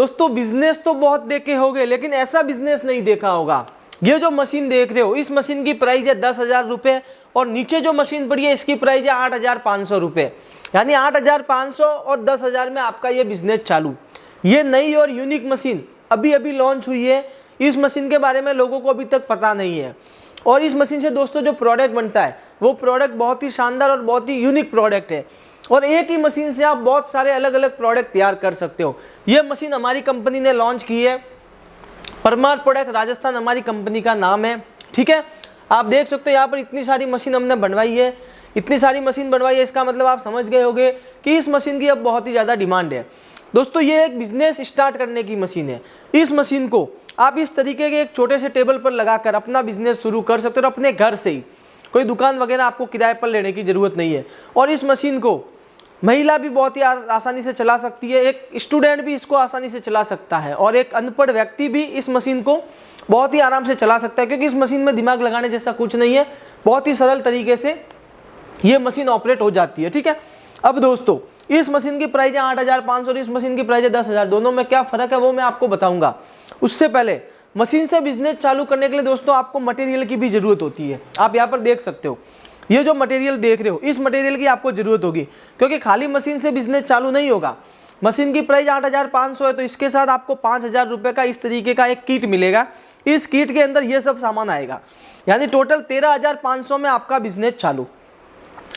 दोस्तों बिजनेस तो बहुत देखे होंगे, लेकिन ऐसा बिजनेस नहीं देखा होगा। ये जो मशीन देख रहे हो, इस मशीन की प्राइस है 10,000 रुपये, और नीचे जो मशीन पड़ी है इसकी प्राइस है 8,500 रुपये। यानी 8,500 और 10,000 में आपका ये बिजनेस चालू। ये नई और यूनिक मशीन अभी अभी लॉन्च हुई है। इस मशीन के बारे में लोगों को अभी तक पता नहीं है, और इस मशीन से दोस्तों जो प्रोडक्ट बनता है वो प्रोडक्ट बहुत ही शानदार और बहुत ही यूनिक प्रोडक्ट है, और एक ही मशीन से आप बहुत सारे अलग अलग प्रोडक्ट तैयार कर सकते हो। ये मशीन हमारी कंपनी ने लॉन्च की है, परमार प्रोडक्ट राजस्थान हमारी कंपनी का नाम है। ठीक है, आप देख सकते हो यहाँ पर इतनी सारी मशीन हमने बनवाई है, इतनी सारी मशीन बनवाई है, इसका मतलब आप समझ गए होंगे कि इस मशीन की अब बहुत ही ज़्यादा डिमांड है। दोस्तों ये एक बिजनेस स्टार्ट करने की मशीन है। इस मशीन को आप इस तरीके के एक छोटे से टेबल पर लगाकर अपना बिजनेस शुरू कर सकते हो, और अपने घर से ही, कोई दुकान वगैरह आपको किराए पर लेने की ज़रूरत नहीं है। और इस मशीन को महिला भी बहुत ही आसानी से चला सकती है, एक स्टूडेंट भी इसको आसानी से चला सकता है, और एक अनपढ़ व्यक्ति भी इस मशीन को बहुत ही आराम से चला सकता है, क्योंकि इस मशीन में दिमाग लगाने जैसा कुछ नहीं है। बहुत ही सरल तरीके से ये मशीन ऑपरेट हो जाती है। ठीक है, अब दोस्तों इस मशीन की प्राइस है 8,500 और इस मशीन की प्राइस है 10,000। दोनों में क्या फ़र्क है वो मैं आपको बताऊंगा। उससे पहले मशीन से बिजनेस चालू करने के लिए दोस्तों आपको मटेरियल की भी ज़रूरत होती है। आप यहाँ पर देख सकते हो, ये जो मटेरियल देख रहे हो, इस मटेरियल की आपको ज़रूरत होगी, क्योंकि खाली मशीन से बिजनेस चालू नहीं होगा। मशीन की प्राइस 8,500 है, तो इसके साथ आपको 5,000 रुपये का इस तरीके का एक किट मिलेगा। इस किट के अंदर ये सब सामान आएगा, यानी टोटल 13,500 में आपका बिजनेस चालू।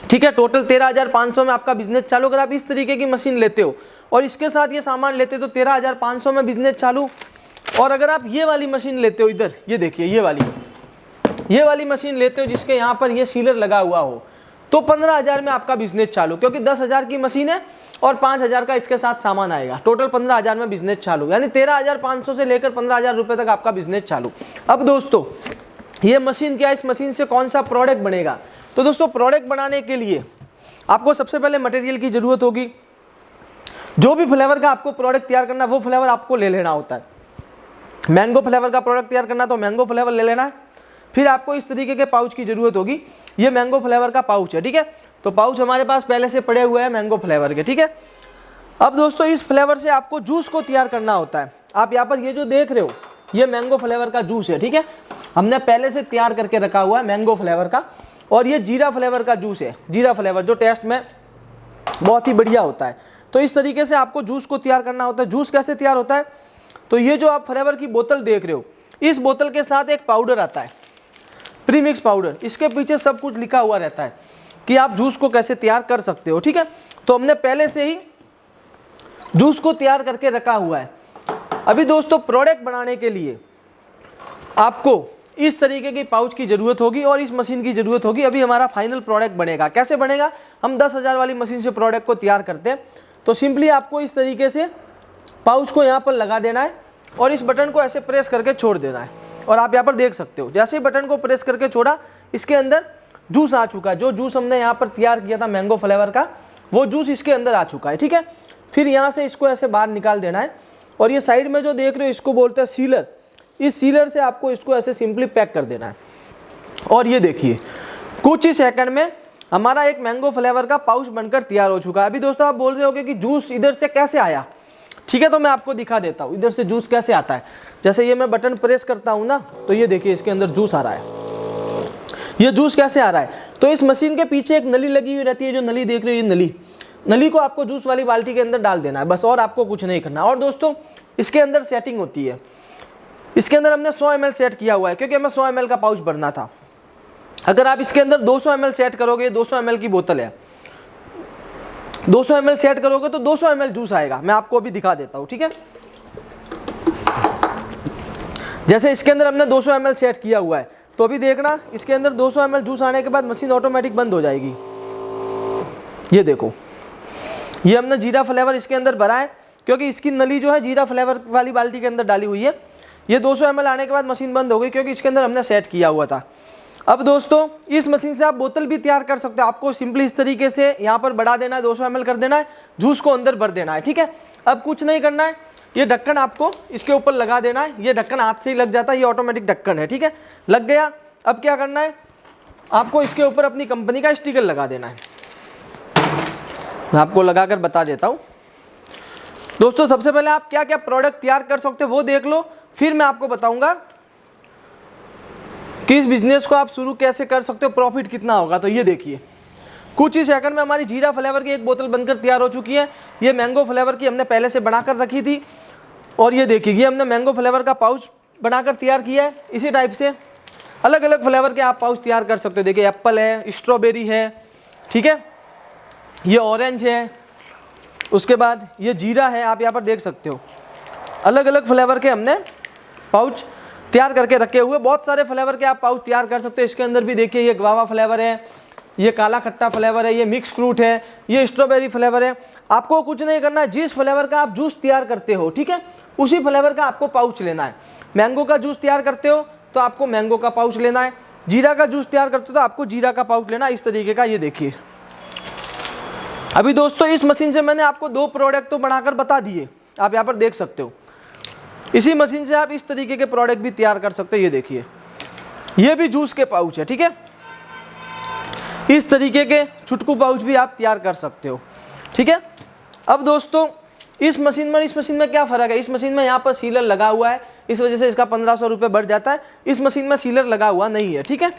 ठीक है, टोटल 13,500 में आपका बिजनेस चालू। अगर आप इस तरीके की मशीन लेते हो और इसके साथ ये सामान लेते हो तो 13,500 में बिजनेस चालू। और अगर आप ये वाली मशीन लेते हो, इधर ये देखिए, ये वाली मशीन लेते हो जिसके यहाँ पर ये सीलर लगा हुआ हो, तो 15,000 में आपका बिजनेस चालू, क्योंकि 10,000 की मशीन है और 5,000 का इसके साथ सामान आएगा। टोटल 15,000 में बिजनेस चालू, यानी 13,500 से लेकर 15,000 रुपये तक आपका बिजनेस चालू। अब दोस्तों ये मशीन क्या है, इस मशीन से कौन सा प्रोडक्ट बनेगा? तो दोस्तों प्रोडक्ट बनाने के लिए आपको सबसे पहले मटेरियल की ज़रूरत होगी। जो भी फ्लेवर का आपको प्रोडक्ट तैयार करना है वो फ्लेवर आपको ले लेना होता है। मैंगो फ्लेवर का प्रोडक्ट तैयार करना तो मैंगो फ्लेवर ले लेना है। फिर आपको इस तरीके के पाउच की ज़रूरत होगी। ये मैंगो फ्लेवर का पाउच है। ठीक है, तो पाउच हमारे पास पहले से पड़े हुए हैं मैंगो फ्लेवर के। ठीक है, अब दोस्तों इस फ्लेवर से आपको जूस को तैयार करना होता है। आप यहाँ पर ये जो देख रहे हो, ये मैंगो फ्लेवर का जूस है। ठीक है, हमने पहले से तैयार करके रखा हुआ है मैंगो फ्लेवर का। और ये जीरा फ्लेवर का जूस है, जीरा फ्लेवर जो टेस्ट में बहुत ही बढ़िया होता है। तो इस तरीके से आपको जूस को तैयार करना होता है। जूस कैसे तैयार होता है? तो ये जो आप फ्लेवर की बोतल देख रहे हो, इस बोतल के साथ एक पाउडर आता है, प्रीमिक्स पाउडर। इसके पीछे सब कुछ लिखा हुआ रहता है कि आप जूस को कैसे तैयार कर सकते हो। ठीक है, तो हमने पहले से ही जूस को तैयार करके रखा हुआ है। अभी दोस्तों प्रोडक्ट बनाने के लिए आपको इस तरीके की पाउच की ज़रूरत होगी और इस मशीन की ज़रूरत होगी। अभी हमारा फाइनल प्रोडक्ट बनेगा। कैसे बनेगा? हम 10,000 वाली मशीन से प्रोडक्ट को तैयार करते हैं। तो सिंपली आपको इस तरीके से पाउच को यहाँ पर लगा देना है और इस बटन को ऐसे प्रेस करके छोड़ देना है। और आप यहाँ पर देख सकते हो, जैसे ही बटन को प्रेस करके छोड़ा, इसके अंदर जूस आ चुका है। जो जूस हमने यहाँ पर तैयार किया था मैंगो फ्लेवर का, वो जूस इसके अंदर आ चुका है। ठीक है, फिर यहाँ से इसको ऐसे बाहर निकाल देना है। और ये साइड में जो देख रहे हो, इसको बोलते हैं सीलर। इस सीलर से आपको इसको ऐसे सिंपली पैक कर देना है। और ये देखिए, कुछ ही सेकंड में हमारा एक मैंगो फ्लेवर का पाउच बनकर तैयार हो चुका है। अभी दोस्तों आप बोल रहे होगे कि जूस इधर से कैसे आया? ठीक है, तो मैं आपको दिखा देता हूँ इधर से जूस कैसे आता है। जैसे ये मैं बटन प्रेस करता हूँ ना, तो ये देखिए इसके अंदर जूस आ रहा है। ये जूस कैसे आ रहा है? तो इस मशीन के पीछे एक नली लगी हुई रहती है, जो नली देख रहे हो, ये नली को आपको जूस वाली बाल्टी के अंदर डाल देना है बस, और आपको कुछ नहीं करना। और दोस्तों इसके अंदर सेटिंग होती है। इसके अंदर हमने 100 ml सेट किया हुआ है, क्योंकि हमें 100 ml का पाउच भरना था। अगर आप इसके अंदर 200 ml सेट करोगे, 200 ml की बोतल है, 200 ml सेट करोगे तो 200 ml जूस आएगा। मैं आपको अभी दिखा देता हूँ। ठीक है, जैसे इसके अंदर हमने 200 ml सेट किया हुआ है, तो अभी देखना इसके अंदर 200 ml जूस आने के बाद मशीन ऑटोमेटिक बंद हो जाएगी। ये देखो, ये हमने जीरा फ्लेवर इसके अंदर भरा है, क्योंकि इसकी नली जो है जीरा फ्लेवर वाली बाल्टी के अंदर डाली हुई है। ये 200 ml आने के बाद मशीन बंद हो गई, क्योंकि इसके अंदर हमने सेट किया हुआ था। अब दोस्तों इस मशीन से आप बोतल भी तैयार कर सकते हो। आपको सिंपली इस तरीके से यहाँ पर बढ़ा देना है, 200 ml कर देना है, जूस को अंदर भर देना है। ठीक है, अब कुछ नहीं करना है, ये ढक्कन आपको इसके ऊपर लगा देना है। ये ढक्कन हाथ से ही लग जाता है, ये ऑटोमेटिक ढक्कन है। ठीक है, लग गया। अब क्या करना है, आपको इसके ऊपर अपनी कंपनी का स्टिकर लगा देना है। मैं आपको लगाकर बता देता हूँ। दोस्तों सबसे पहले आप क्या क्या प्रोडक्ट तैयार कर सकते हो वो देख लो, फिर मैं आपको बताऊंगा कि इस बिजनेस को आप शुरू कैसे कर सकते हो, प्रॉफिट कितना होगा। तो ये देखिए कुछ ही सेकंड में हमारी जीरा फ्लेवर की एक बोतल बनकर तैयार हो चुकी है। ये मैंगो फ्लेवर की हमने पहले से बनाकर रखी थी, और ये देखिए ये हमने मैंगो फ्लेवर का पाउच बनाकर तैयार किया है। इसी टाइप से अलग अलग फ्लेवर के आप पाउच तैयार कर सकते हो। देखिए एप्पल है, स्ट्रॉबेरी है, ठीक है, ये ऑरेंज है, उसके बाद ये जीरा है, आप यहाँ पर देख सकते हो। अलग अलग फ्लेवर के हमने पाउच तैयार करके रखे हुए, बहुत सारे फ्लेवर के आप पाउच तैयार कर सकते हो। इसके अंदर भी देखिए ये गुआवा फ्लेवर है, ये काला खट्टा फ्लेवर है, ये मिक्स फ्रूट है, ये स्ट्रॉबेरी फ्लेवर है। आपको कुछ नहीं करना है, जिस फ्लेवर का आप जूस तैयार करते हो, ठीक है, उसी फ्लेवर का आपको पाउच लेना है। मैंगो का जूस तैयार करते हो तो आपको मैंगो का पाउच लेना है, जीरा का जूस तैयार करते हो तो आपको जीरा का पाउच लेना है, इस तरीके का। ये देखिए अभी दोस्तों इस मशीन से मैंने आपको 2 प्रोडक्ट तो बनाकर बता दिए, आप यहाँ पर देख सकते हो। इसी मशीन से आप इस तरीके के प्रोडक्ट भी तैयार कर सकते हो। ये देखिए ये भी जूस के पाउच है, ठीक है, इस तरीके के छुटकू पाउच भी आप तैयार कर सकते हो, ठीक है। अब दोस्तों इस मशीन में क्या फ़र्क है, इस मशीन में यहाँ पर सीलर लगा हुआ है, इस वजह से इसका 1500 रुपये बढ़ जाता है। इस मशीन में सीलर लगा हुआ नहीं है, ठीक है,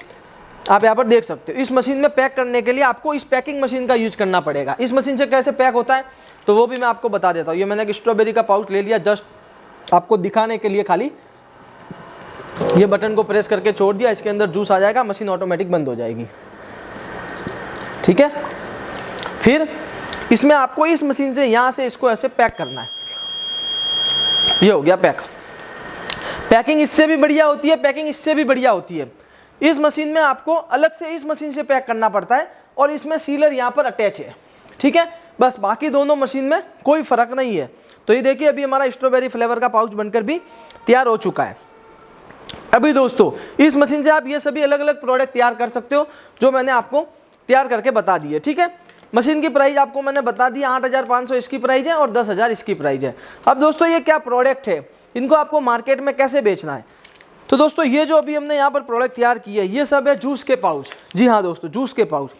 आप यहाँ पर देख सकते हो। इस मशीन में पैक करने के लिए आपको इस पैकिंग मशीन का यूज करना पड़ेगा। इस मशीन से कैसे पैक होता है तो वो भी मैं आपको बता देता हूँ। ये मैंने एक स्ट्रॉबेरी का पाउच ले लिया, जस्ट आपको दिखाने के लिए, खाली ये बटन को प्रेस करके छोड़ दिया, इसके अंदर जूस आ जाएगा, मशीन ऑटोमेटिक बंद हो जाएगी, ठीक है। फिर इसमें आपको इस मशीन से यहाँ से इसको ऐसे पैक करना है, ये हो गया पैक। पैकिंग इससे भी बढ़िया होती है, पैकिंग इससे भी बढ़िया होती है। इस मशीन में आपको अलग से इस मशीन से पैक करना पड़ता है, और इसमें सीलर यहाँ पर अटैच है, ठीक है, बस। बाकी दोनों मशीन में कोई फ़र्क नहीं है। तो ये देखिए अभी हमारा स्ट्रॉबेरी फ्लेवर का पाउच बनकर भी तैयार हो चुका है। अभी दोस्तों इस मशीन से आप ये सभी अलग अलग प्रोडक्ट तैयार कर सकते हो जो मैंने आपको तैयार करके बता दिए, ठीक है। मशीन की प्राइस आपको मैंने बता दी, 8500 इसकी प्राइस है और 10,000 इसकी प्राइस है। अब दोस्तों ये क्या प्रोडक्ट है, इनको आपको मार्केट में कैसे बेचना है। तो दोस्तों ये जो अभी हमने यहाँ पर प्रोडक्ट तैयार किया है, ये सब है जूस के पाउच। जी हाँ दोस्तों, जूस के पाउच।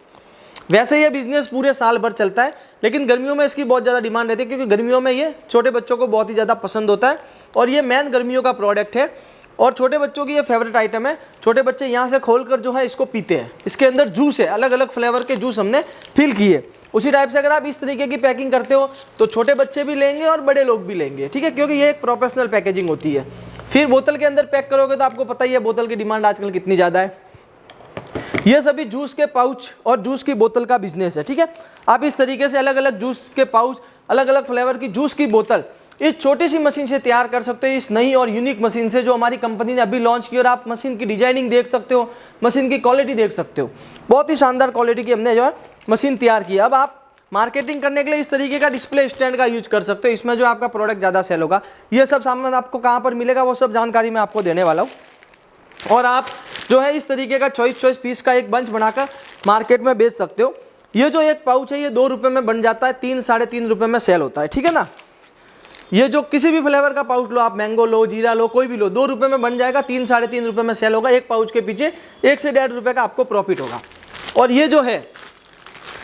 वैसे ये बिजनेस पूरे साल भर चलता है, लेकिन गर्मियों में इसकी बहुत ज़्यादा डिमांड रहती है, क्योंकि गर्मियों में ये छोटे बच्चों को बहुत ही ज़्यादा पसंद होता है, और ये मेन गर्मियों का प्रोडक्ट है, और छोटे बच्चों की ये फेवरेट आइटम है। छोटे बच्चे यहाँ से खोलकर जो है इसको पीते हैं। इसके अंदर जूस है, अलग अलग फ्लेवर के जूस हमने फिल किए। उसी टाइप से अगर आप इस तरीके की पैकिंग करते हो तो छोटे बच्चे भी लेंगे और बड़े लोग भी लेंगे, ठीक है, क्योंकि ये एक प्रोफेशनल पैकेजिंग होती है। फिर बोतल के अंदर पैक करोगे तो आपको पता ही है बोतल की डिमांड आजकल कितनी ज़्यादा है। ये सभी जूस के पाउच और जूस की बोतल का बिजनेस है, ठीक है। आप इस तरीके से अलग अलग जूस के पाउच, अलग अलग फ्लेवर की जूस की बोतल इस छोटी सी मशीन से तैयार कर सकते हो, इस नई और यूनिक मशीन से जो हमारी कंपनी ने अभी लॉन्च की। और आप मशीन की डिजाइनिंग देख सकते हो, मशीन की क्वालिटी देख सकते हो, बहुत ही शानदार क्वालिटी की हमने जो है मशीन तैयार की है। अब आप मार्केटिंग करने के लिए इस तरीके का डिस्प्ले स्टैंड का यूज कर सकते हो, इसमें जो आपका प्रोडक्ट ज़्यादा सेल होगा। ये सब सामान आपको कहाँ पर मिलेगा वो सब जानकारी मैं आपको देने वाला हूँ। और आप जो है इस तरीके का चॉइस पीस का एक बंच बनाकर मार्केट में बेच सकते हो। ये जो एक पाउच है ये 2 रुपये में बन जाता है, 3 साढ़े 3 रुपये में सेल होता है, ठीक है ना। ये जो किसी भी फ्लेवर का पाउच लो, आप मैंगो लो, जीरा लो, कोई भी लो, 2 रुपये में बन जाएगा, 3 साढ़े 3 रुपये में सेल होगा। एक पाउच के पीछे 1 से 1.5 रुपये का आपको प्रॉफिट होगा। और ये जो है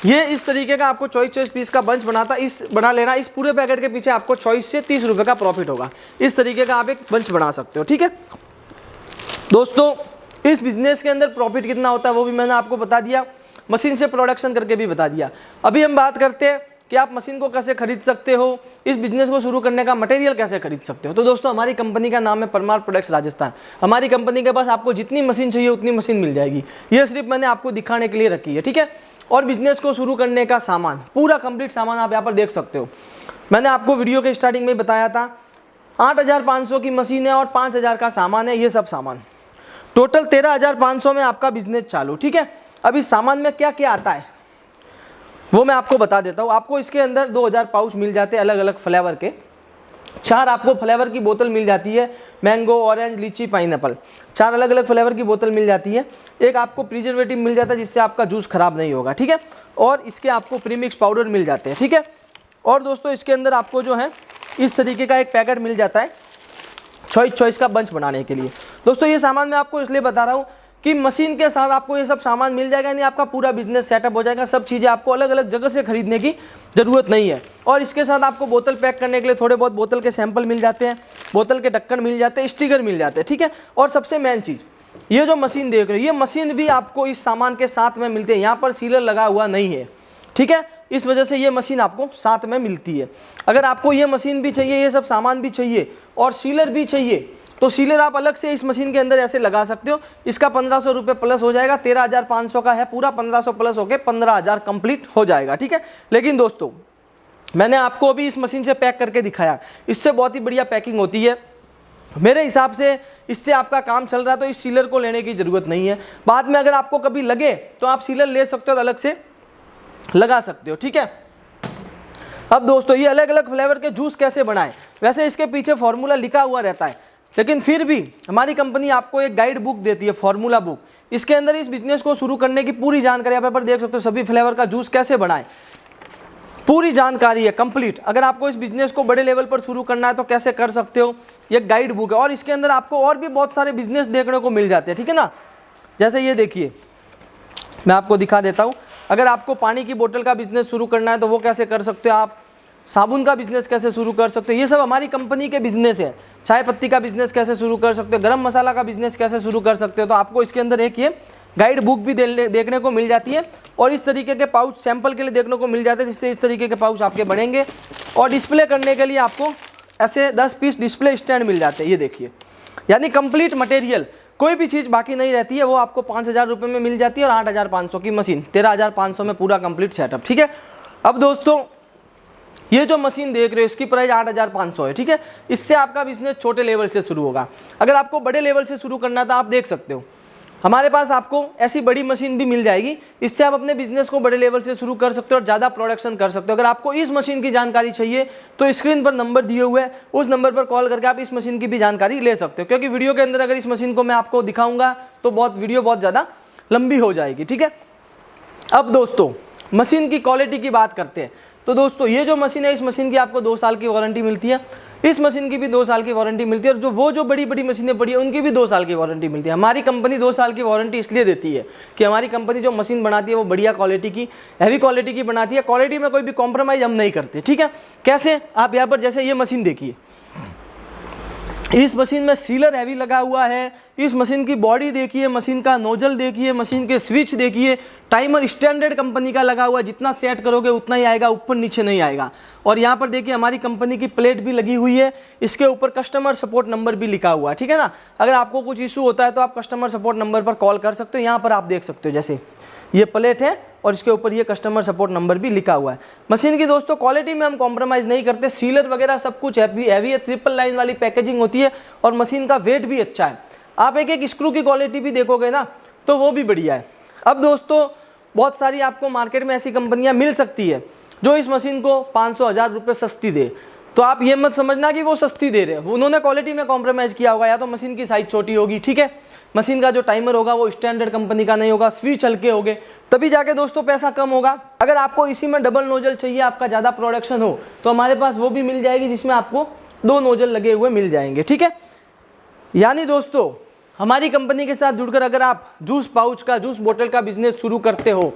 ये इस तरीके का आपको चॉइस पीस का बंच बना लेना। इस पूरे पैकेट के पीछे आपको 24 से 30 रुपये का प्रॉफिट होगा। इस तरीके का आप एक बंच बना सकते हो, ठीक है दोस्तों। इस बिजनेस के अंदर प्रॉफिट कितना होता है वो भी मैंने आपको बता दिया, मशीन से प्रोडक्शन करके भी बता दिया। अभी हम बात करते हैं कि आप मशीन को कैसे खरीद सकते हो, इस बिजनेस को शुरू करने का मटेरियल कैसे खरीद सकते हो। तो दोस्तों हमारी कंपनी का नाम है परमार प्रोडक्ट्स राजस्थान। हमारी कंपनी के पास आपको जितनी मशीन चाहिए उतनी मशीन मिल जाएगी। ये सिर्फ मैंने आपको दिखाने के लिए रखी है, ठीक है। और बिजनेस को शुरू करने का सामान, पूरा कंप्लीट सामान आप यहाँ पर देख सकते हो। मैंने आपको वीडियो के स्टार्टिंग में बताया था 8500 की मशीन है और 5000 का सामान है। ये सब सामान टोटल 13500 में आपका बिजनेस चालू, ठीक है। अब इस सामान में क्या क्या आता है वो मैं आपको बता देता हूँ। आपको इसके अंदर 2000 पाउच मिल जाते हैं अलग अलग फ्लेवर के। 4 आपको फ्लेवर की बोतल मिल जाती है, मैंगो, ऑरेंज, लीची, पाइनएप्पल, 4 अलग अलग फ्लेवर की बोतल मिल जाती है। एक आपको प्रिजर्वेटिव मिल जाता है जिससे आपका जूस खराब नहीं होगा, ठीक है। और इसके आपको प्रीमिक्स पाउडर मिल जाते हैं, ठीक है। और दोस्तों इसके अंदर आपको जो है इस तरीके का एक पैकेट मिल जाता है चॉइस का बंच बनाने के लिए। दोस्तों ये सामान मैं आपको इसलिए बता रहा हूँ कि मशीन के साथ आपको ये सब सामान मिल जाएगा, यानी आपका पूरा बिजनेस सेटअप हो जाएगा। सब चीज़ें आपको अलग अलग जगह से खरीदने की ज़रूरत नहीं है। और इसके साथ आपको बोतल पैक करने के लिए थोड़े बहुत बोतल के सैंपल मिल जाते हैं, बोतल के ढक्कन मिल जाते हैं, स्टिकर मिल जाते हैं, ठीक है। और सबसे मेन चीज़, ये जो मशीन देख रहे हो, ये मशीन भी आपको इस सामान के साथ में मिलती है। यहाँ पर सीलर लगा हुआ नहीं है, ठीक है। इस वजह से ये मशीन आपको साथ में मिलती है। अगर आपको ये मशीन भी चाहिए, ये सब सामान भी चाहिए और सीलर भी चाहिए, तो सीलर आप अलग से इस मशीन के अंदर ऐसे लगा सकते हो। इसका 1500 रुपये प्लस हो जाएगा, 13,500 का है पूरा, 1500 प्लस होके 15,000 कंप्लीट हो जाएगा, ठीक है। लेकिन दोस्तों मैंने आपको अभी इस मशीन से पैक करके दिखाया, इससे बहुत ही बढ़िया पैकिंग होती है। मेरे हिसाब से इससे आपका काम चल रहा है तो इस सीलर को लेने की ज़रूरत नहीं है। बाद में अगर आपको कभी लगे तो आप सीलर ले सकते हो और अलग से लगा सकते हो, ठीक है। अब दोस्तों ये अलग अलग फ्लेवर के जूस कैसे बनाएं, वैसे इसके पीछे फॉर्मूला लिखा हुआ रहता है, लेकिन फिर भी हमारी कंपनी आपको एक गाइड बुक देती है, फॉर्मूला बुक। इसके अंदर इस बिजनेस को शुरू करने की पूरी जानकारी आप यहाँ पर देख सकते हो। सभी फ्लेवर का जूस कैसे बनाएं, पूरी जानकारी है कंप्लीट। अगर आपको इस बिजनेस को बड़े लेवल पर शुरू करना है तो कैसे कर सकते हो, ये गाइड बुक है। और इसके अंदर आपको और भी बहुत सारे बिजनेस देखने को मिल जाते हैं, ठीक है ना। जैसे ये देखिए, मैं आपको दिखा देता हूँ। अगर आपको पानी की बोतल का बिजनेस शुरू करना है तो वो कैसे कर सकते हो आप, साबुन का बिजनेस कैसे शुरू कर सकते हो, ये सब हमारी कंपनी के बिजनेस है। चाय पत्ती का बिजनेस कैसे शुरू कर सकते हो, गरम मसाला का बिजनेस कैसे शुरू कर सकते हो, तो आपको इसके अंदर एक ये गाइड बुक भी देखने को मिल जाती है। और इस तरीके के पाउच सैंपल के लिए देखने को मिल जाते हैं, जिससे इस तरीके के पाउच आपके बनेंगे। और डिस्प्ले करने के लिए आपको ऐसे 10 पीस डिस्प्ले स्टैंड मिल जाते हैं, ये देखिए। यानी कंप्लीट मटेरियल, कोई भी चीज़ बाकी नहीं रहती है, वो आपको 5,000 रुपये में मिल जाती है। और 8,500 की मशीन, 13,500 में पूरा कंप्लीट सेटअप, ठीक है। अब दोस्तों ये जो मशीन देख रहे हो इसकी प्राइस 8,500 है, ठीक है। इससे आपका बिजनेस छोटे लेवल से शुरू होगा। अगर आपको बड़े लेवल से शुरू करना था, आप देख सकते हो हमारे पास आपको ऐसी बड़ी मशीन भी मिल जाएगी। इससे आप अपने बिजनेस को बड़े लेवल से शुरू कर सकते हो और ज़्यादा प्रोडक्शन कर सकते हो। अगर आपको इस मशीन की जानकारी चाहिए तो स्क्रीन पर नंबर दिए हुए हैं, उस नंबर पर कॉल करके आप इस मशीन की भी जानकारी ले सकते हो। क्योंकि वीडियो के अंदर अगर इस मशीन को मैं आपको दिखाऊंगा तो वीडियो बहुत ज़्यादा लंबी हो जाएगी, ठीक है। अब दोस्तों मशीन की क्वालिटी की बात करते हैं। तो दोस्तों ये जो मशीन है, इस मशीन की आपको 2 साल की वारंटी मिलती है, इस मशीन की भी 2 साल की वारंटी मिलती है। और जो बड़ी बड़ी मशीनें पड़ी है उनकी भी 2 साल की वारंटी मिलती है। हमारी कंपनी 2 साल की वारंटी इसलिए देती है कि हमारी कंपनी जो मशीन बनाती है वो बढ़िया क्वालिटी की, हैवी क्वालिटी की बनाती है। क्वालिटी में कोई भी कॉम्प्रोमाइज़ हम नहीं करते, ठीक है। कैसे, आप यहाँ पर जैसे ये मशीन देखिए, इस मशीन में सीलर हैवी लगा हुआ है। इस मशीन की बॉडी देखिए, मशीन का नोजल देखिए, मशीन के स्विच देखिए, टाइमर स्टैंडर्ड कंपनी का लगा हुआ है। जितना सेट करोगे उतना ही आएगा, ऊपर नीचे नहीं आएगा। और यहाँ पर देखिए हमारी कंपनी की प्लेट भी लगी हुई है, इसके ऊपर कस्टमर सपोर्ट नंबर भी लिखा हुआ है, ठीक है ना। अगर आपको कुछ इशू होता है तो आप कस्टमर सपोर्ट नंबर पर कॉल कर सकते हो। यहाँ पर आप देख सकते हो जैसे ये प्लेट है और इसके ऊपर ये कस्टमर सपोर्ट नंबर भी लिखा हुआ है। मशीन की दोस्तों क्वालिटी में हम कॉम्प्रोमाइज़ नहीं करते। सीलर वगैरह सब कुछ हैवी है, ट्रिपल लाइन वाली पैकेजिंग होती है और मशीन का वेट भी अच्छा है। आप एक एक स्क्रू की क्वालिटी भी देखोगे ना तो वो भी बढ़िया है। अब दोस्तों बहुत सारी आपको मार्केट में ऐसी कंपनियां मिल सकती है जो इस मशीन को 500-1,000 रुपये सस्ती दे, तो आप ये मत समझना कि वो सस्ती दे रहे हैं। उन्होंने क्वालिटी में कॉम्प्रोमाइज़ किया होगा, या तो मशीन की साइज छोटी होगी, ठीक है, मशीन का जो टाइमर होगा वो स्टैंडर्ड कंपनी का नहीं होगा, स्विच हल्के होंगे, तभी जाके दोस्तों पैसा कम होगा। अगर आपको इसी में डबल नोजल चाहिए, आपका ज़्यादा प्रोडक्शन हो, तो हमारे पास वो भी मिल जाएगी जिसमें आपको 2 नोजल लगे हुए मिल जाएंगे, ठीक है। यानी दोस्तों हमारी कंपनी के साथ जुड़कर अगर आप जूस पाउच का, जूस बोतल का बिजनेस शुरू करते हो,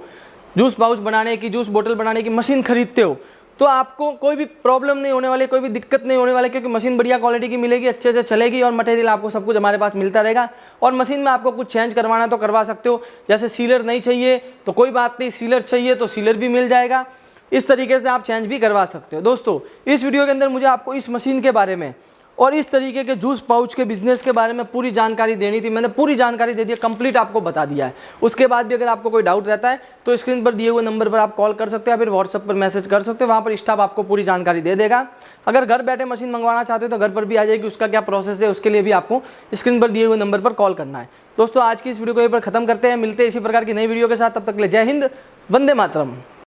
जूस पाउच बनाने की, जूस बोतल बनाने की मशीन खरीदते हो, तो आपको कोई भी प्रॉब्लम नहीं होने वाली, कोई भी दिक्कत नहीं होने वाली, क्योंकि मशीन बढ़िया क्वालिटी की मिलेगी, अच्छे से चलेगी और मटेरियल आपको सब कुछ हमारे पास मिलता रहेगा। और मशीन में आपको कुछ चेंज करवाना तो करवा सकते हो, जैसे सीलर नहीं चाहिए तो कोई बात नहीं, सीलर चाहिए तो सीलर भी मिल जाएगा। इस तरीके से आप चेंज भी करवा सकते हो। दोस्तों इस वीडियो के अंदर मुझे आपको इस मशीन के बारे में और इस तरीके के जूस पाउच के बिजनेस के बारे में पूरी जानकारी देनी थी। मैंने पूरी जानकारी दे दी है, कंप्लीट आपको बता दिया है। उसके बाद भी अगर आपको कोई डाउट रहता है तो स्क्रीन पर दिए हुए नंबर पर आप कॉल कर सकते हो या फिर व्हाट्सएप पर मैसेज कर सकते हो, वहाँ पर स्टाफ आपको पूरी जानकारी दे देगा। अगर घर बैठे मशीन मंगवाना चाहते हो तो घर पर भी आ जाएगी, उसका क्या प्रोसेस है उसके लिए भी आपको स्क्रीन पर दिए हुए नंबर पर कॉल करना है। दोस्तों आज की इस वीडियो को यहीं पर खत्म करते हैं, मिलते हैं इसी प्रकार की नई वीडियो के साथ, तब तक के लिए जय हिंद, वंदे मातरम।